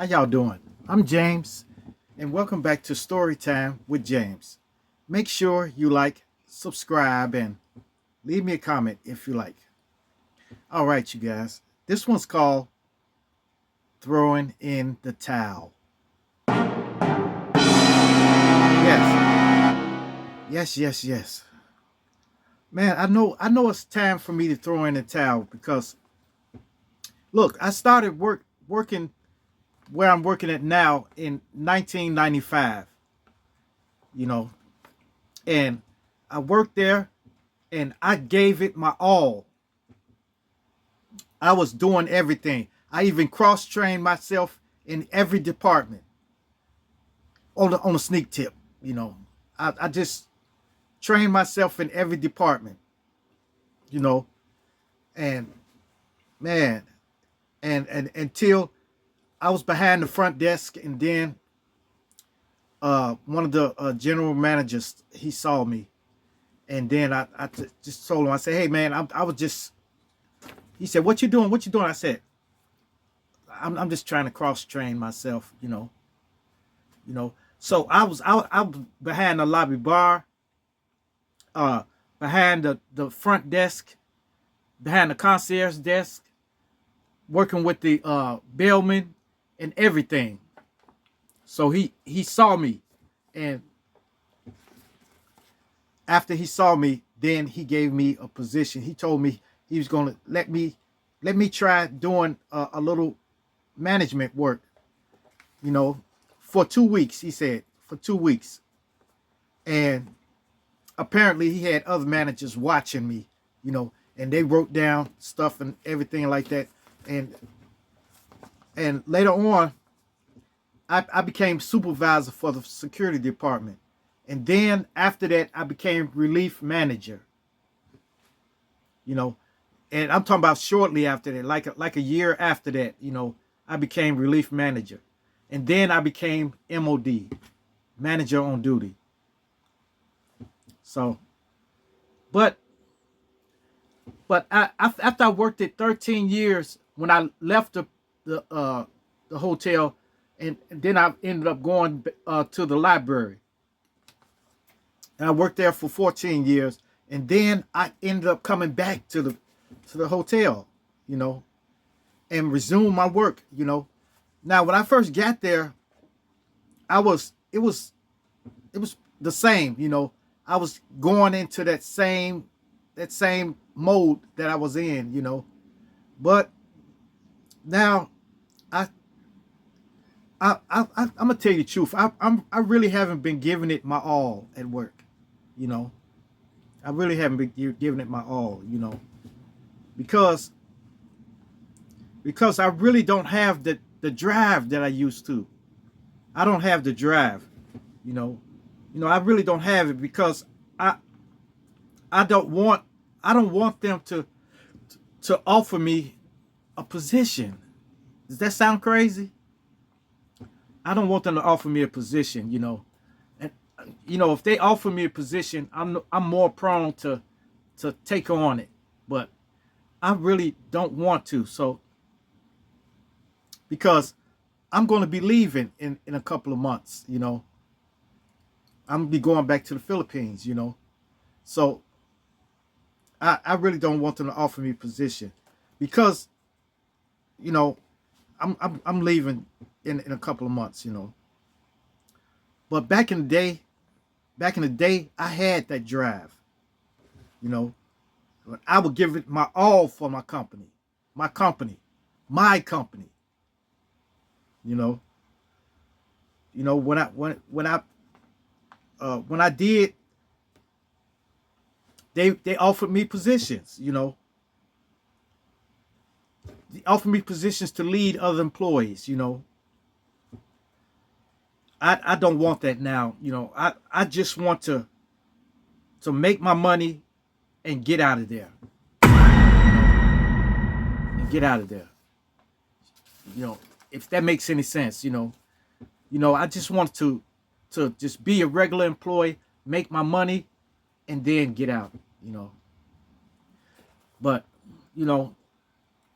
How y'all doing? I'm James, and welcome back to Storytime with James. Make sure you like, subscribe, and leave me a comment if you like. All right, you guys. This one's called Throwing in the Towel. Yes, yes. Man, I know it's time for me to throw in the towel because look, I started working where I'm working at now in 1995, you know, and I worked there and I gave it my all. I was doing everything. I even cross-trained myself in every department on a sneak tip. You know, I just trained myself in every department. You know, and man, and until I was behind the front desk, and then one of the general managers, he saw me, and then just told him, I said, hey man, I was just. He said, what you doing? What you doing? I said, I'm just trying to cross train myself. So I was behind the lobby bar, uh, behind the front desk, behind the concierge desk, working with the bellman and everything. So he saw me, and after he saw me, then he gave me a position. He told me he was going to let me try doing a little management work, you know, for 2 weeks. He said for 2 weeks, and apparently he had other managers watching me, and they wrote down stuff and everything like that. And later on, I became supervisor for the security department. And then after that, I became relief manager, you know. And I'm talking about shortly after that, like a year after that, I became relief manager. And then I became MOD, manager on duty. So, but after I worked it 13 years, when I left the hotel, and then I ended up going to the library, and I worked there for 14 years, and then I ended up coming back to the hotel, you know, and resume my work, Now, when I first got there, it was the same, I was going into that same mode that I was in, But now I I'm gonna tell you the truth. I really haven't been giving it my all at work, you know. I really haven't been giving it my all, because I really don't have the drive that I used to. I don't have the drive, you know. I really don't have it because I I don't want I don't want them to offer me a position. Does that sound crazy? I don't want them to offer me a position, And if they offer me a position, I'm more prone to take on it. But I really don't want to. So because I'm going to be leaving in a couple of months, I'm going to be going back to the Philippines, So I really don't want them to offer me a position because, you know, I'm leaving in a couple of months, But back in the day, I had that drive, you know. I would give it my all for my company, my company, my company, you know. When I did, they offered me positions, They offered me positions to lead other employees, I don't want that now, I just want to make my money and get out of there, and get out of there. You know, if that makes any sense, I just want to just be a regular employee, make my money, and then get out, But, you know,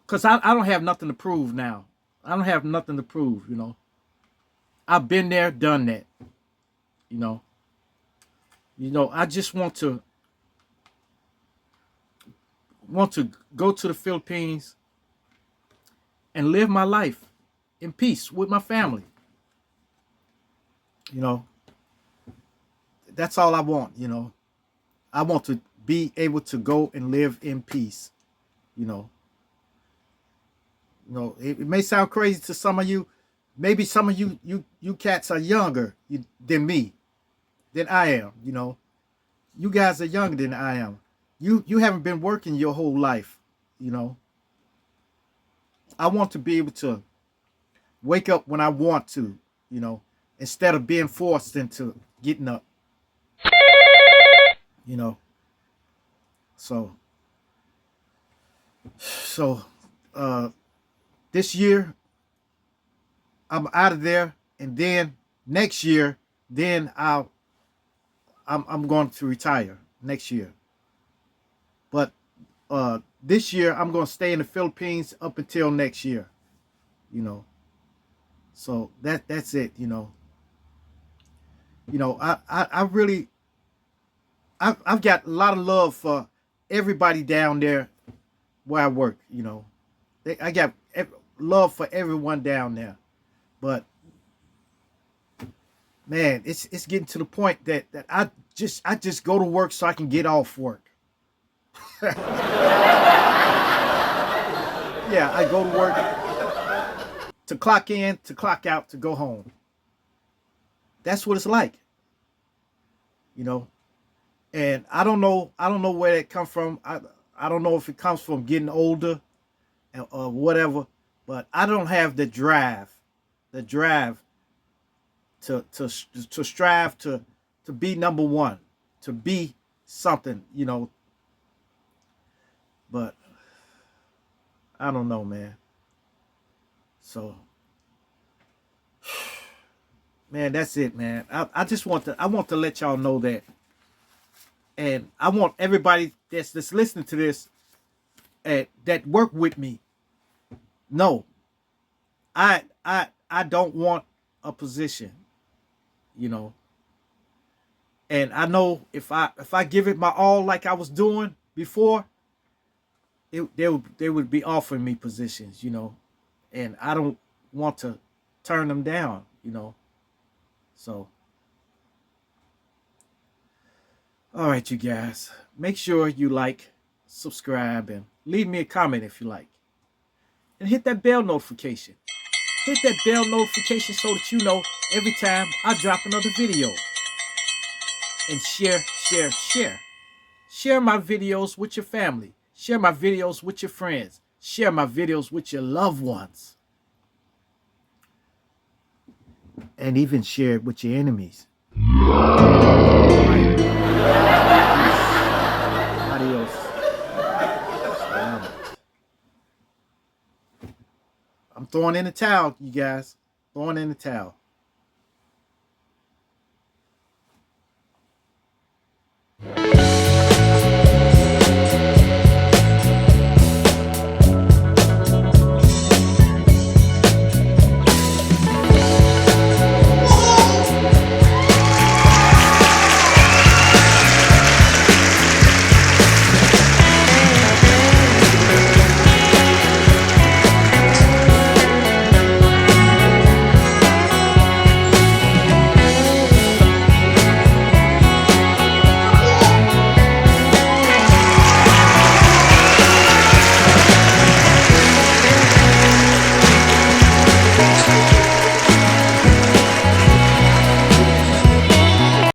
because I don't have nothing to prove now. I don't have nothing to prove, you know. I've been there, done that, you know. I just want to go to the Philippines and live my life in peace with my family. You know, that's all I want, you know. I want to be able to go and live in peace, you know. It may sound crazy to some of you. Maybe some of you cats are younger than me, than I am, you know. You guys are younger than I am. You haven't been working your whole life, you know. I want to be able to wake up when I want to, you know, instead of being forced into getting up, you know. So so uh this year I'm out of there, and then next year, then I'm going to retire next year. But this year I'm going to stay in the Philippines up until next year, you know. So that's it, you know. I really I've got a lot of love for everybody down there where I work, you know. I got love for everyone down there. But man, it's getting to the point that I just go to work so I can get off work. Yeah, I go to work to clock in, to clock out, to go home. That's what it's like, you know. And I don't know where it comes from. I don't know if it comes from getting older or whatever, but I don't have the drive to strive to be number one, to be something, you know. But I don't know, man. So, man, that's it, man. I just want to let y'all know that, and I want everybody that's listening to this that work with me. No, I don't want a position, you know. And I know if I give it my all like I was doing before, they would be offering me positions, you know, and I don't want to turn them down, you know. So, all right, you guys, make sure you like, subscribe, and leave me a comment if you like, and hit that bell notification. Hit that bell notification so that you know every time I drop another video. And share, share, share. Share my videos with your family. Share my videos with your friends. Share my videos with your loved ones. And even share it with your enemies. Right. Adios. I'm throwing in the towel, you guys. Throwing in the towel.